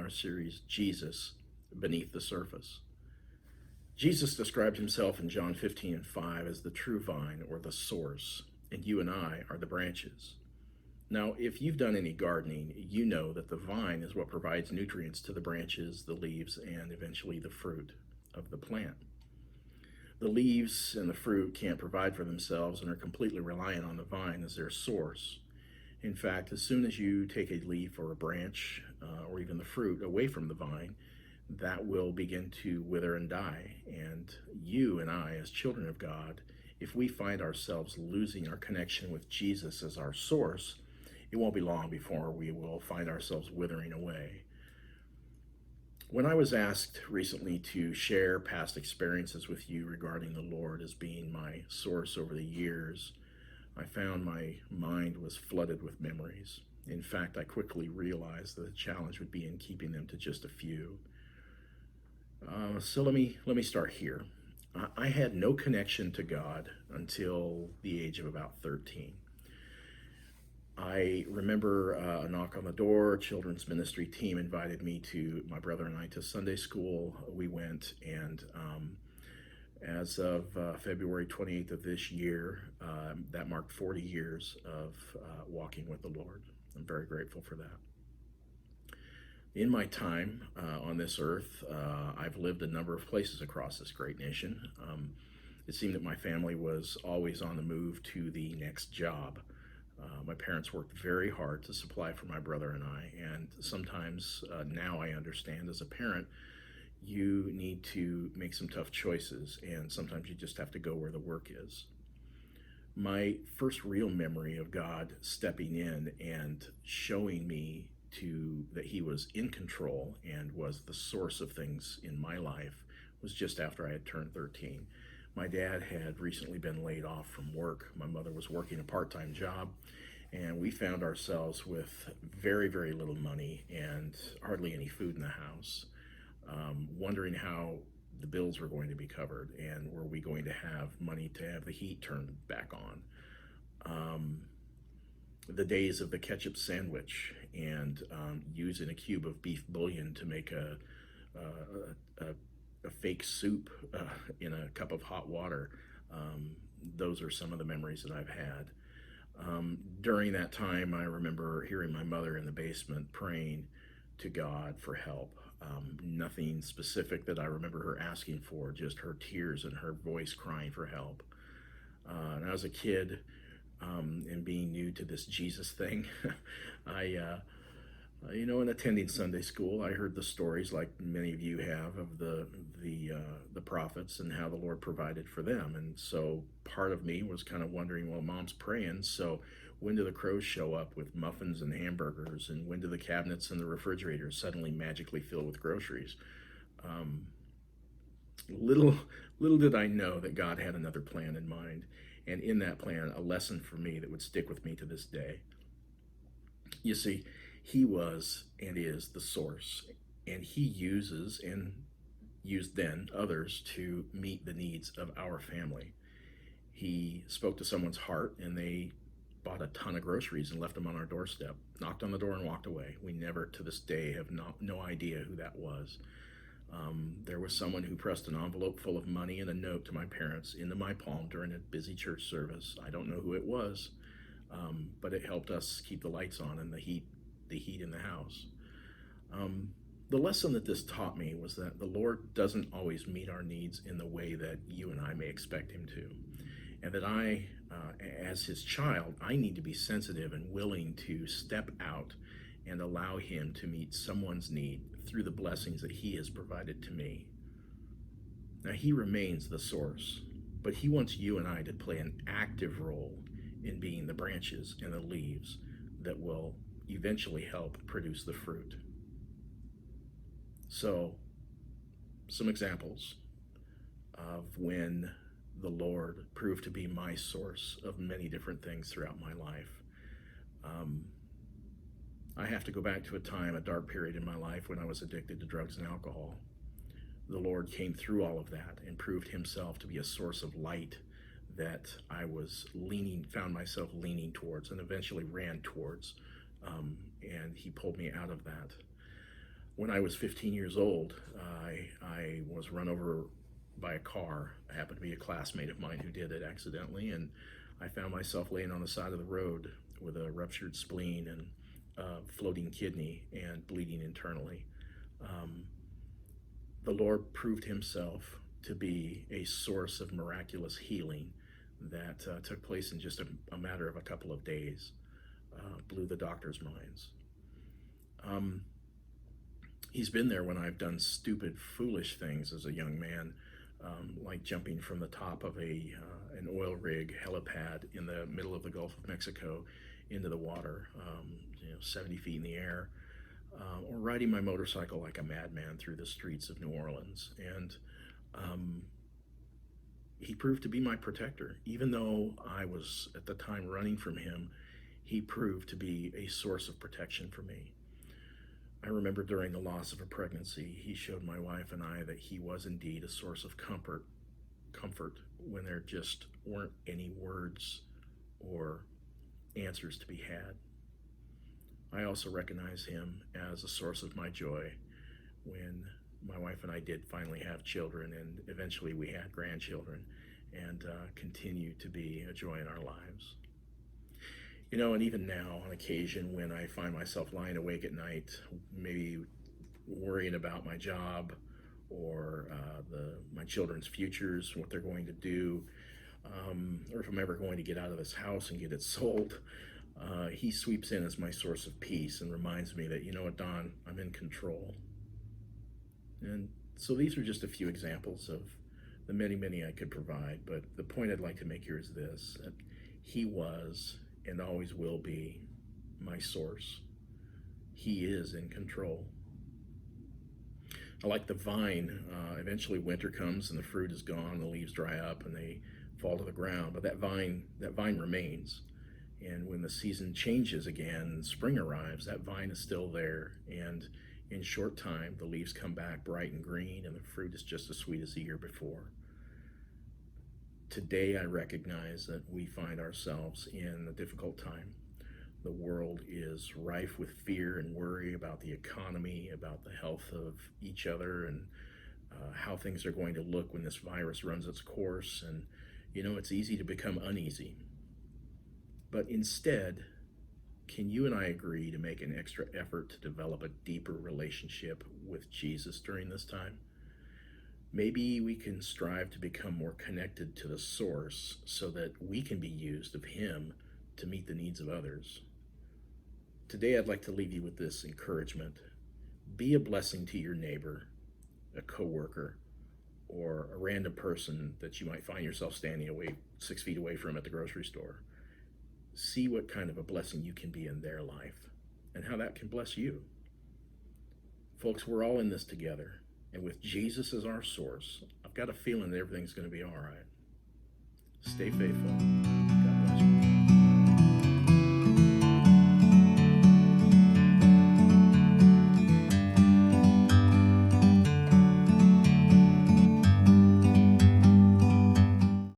our series, Jesus Beneath the Surface. Jesus described himself in John 15:5 as the true vine, or the source, and you and I are the branches. Now, if you've done any gardening, you know that the vine is what provides nutrients to the branches, the leaves, and eventually the fruit of the plant. The leaves and the fruit can't provide for themselves and are completely reliant on the vine as their source. In fact, as soon as you take a leaf or a branch or even the fruit away from the vine, that will begin to wither and die. And you and I, as children of God, if we find ourselves losing our connection with Jesus as our source, it won't be long before we will find ourselves withering away. When I was asked recently to share past experiences with you regarding the Lord as being my source over the years, I found my mind was flooded with memories. In fact, I quickly realized that the challenge would be in keeping them to just a few. So let me start here. I had no connection to God until the age of about 13. I remember a knock on the door. A children's ministry team invited my brother and I, to Sunday school. We went, and as of February 28th of this year, that marked 40 years of walking with the Lord. I'm very grateful for that. In my time on this earth, I've lived a number of places across this great nation. It seemed that my family was always on the move to the next job. My parents worked very hard to supply for my brother and I, and sometimes now I understand as a parent, you need to make some tough choices, and sometimes you just have to go where the work is. My first real memory of God stepping in and showing me that he was in control and was the source of things in my life was just after I had turned 13. My dad had recently been laid off from work. My mother was working a part-time job, and we found ourselves with very, very little money and hardly any food in the house, wondering how the bills were going to be covered and were we going to have money to have the heat turned back on. The days of the ketchup sandwich and using a cube of beef bouillon to make a fake soup in a cup of hot water. Those are some of the memories that I've had. During that time, I remember hearing my mother in the basement praying to God for help. Nothing specific that I remember her asking for, just her tears and her voice crying for help. And as a kid, and being new to this Jesus thing, in attending Sunday school, I heard the stories, like many of you have, of the prophets and how the Lord provided for them. And so part of me was kind of wondering, well, Mom's praying, so when do the crows show up with muffins and hamburgers, and when do the cabinets and the refrigerators suddenly magically fill with groceries? Little did I know that God had another plan in mind, and in that plan, a lesson for me that would stick with me to this day. You see, he was and is the source, and he uses and used then others to meet the needs of our family. He spoke to someone's heart, and they bought a ton of groceries and left them on our doorstep, knocked on the door and walked away. We never to this day have no idea who that was. There was someone who pressed an envelope full of money and a note to my parents into my palm during a busy church service. I don't know who it was, but it helped us keep the lights on and the heat in the house. The lesson that this taught me was that the Lord doesn't always meet our needs in the way that you and I may expect him to. And that I, as his child, I need to be sensitive and willing to step out and allow him to meet someone's need through the blessings that he has provided to me. Now, he remains the source, but he wants you and I to play an active role in being the branches and the leaves that will eventually help produce the fruit. So, some examples of when the Lord proved to be my source of many different things throughout my life. I have to go back to a dark period in my life when I was addicted to drugs and alcohol. The Lord came through all of that and proved himself to be a source of light that I found myself leaning towards and eventually ran towards. And he pulled me out of that. When I was 15 years old, I was run over by a car. It happened to be a classmate of mine who did it accidentally, and I found myself laying on the side of the road with a ruptured spleen and floating kidney and bleeding internally. Um, the Lord proved himself to be a source of miraculous healing that took place in just a matter of a couple of days. Blew the doctor's minds. Um, he's been there when I've done stupid, foolish things as a young man, like jumping from the top of an oil rig helipad in the middle of the Gulf of Mexico into the water, 70 feet in the air, or riding my motorcycle like a madman through the streets of New Orleans. And um, he proved to be my protector. Even though I was at the time running from him, he proved to be a source of protection for me. I remember during the loss of a pregnancy, he showed my wife and I that he was indeed a source of comfort when there just weren't any words or answers to be had. I also recognize him as a source of my joy when my wife and I did finally have children, and eventually we had grandchildren, and continue to be a joy in our lives. And even now, on occasion, when I find myself lying awake at night, maybe worrying about my job or my children's futures, what they're going to do, or if I'm ever going to get out of this house and get it sold, he sweeps in as my source of peace and reminds me that, you know what, Don, I'm in control. And so these are just a few examples of the many, many I could provide, but the point I'd like to make here is this, that he was and always will be my source. He is in control. Like the vine, eventually winter comes and the fruit is gone, the leaves dry up and they fall to the ground, but that vine remains. And when the season changes again, spring arrives, that vine is still there, and in short time the leaves come back bright and green and the fruit is just as sweet as the year before. Today I recognize that we find ourselves in a difficult time. The world is rife with fear and worry about the economy, about the health of each other, and how things are going to look when this virus runs its course. And it's easy to become uneasy. But instead, can you and I agree to make an extra effort to develop a deeper relationship with Jesus during this time? Maybe we can strive to become more connected to the source so that we can be used of him to meet the needs of others. Today, I'd like to leave you with this encouragement. Be a blessing to your neighbor, a coworker, or a random person that you might find yourself standing 6 feet away from at the grocery store. See what kind of a blessing you can be in their life and how that can bless you. Folks, we're all in this together. And with Jesus as our source, I've got a feeling that everything's going to be all right. Stay faithful.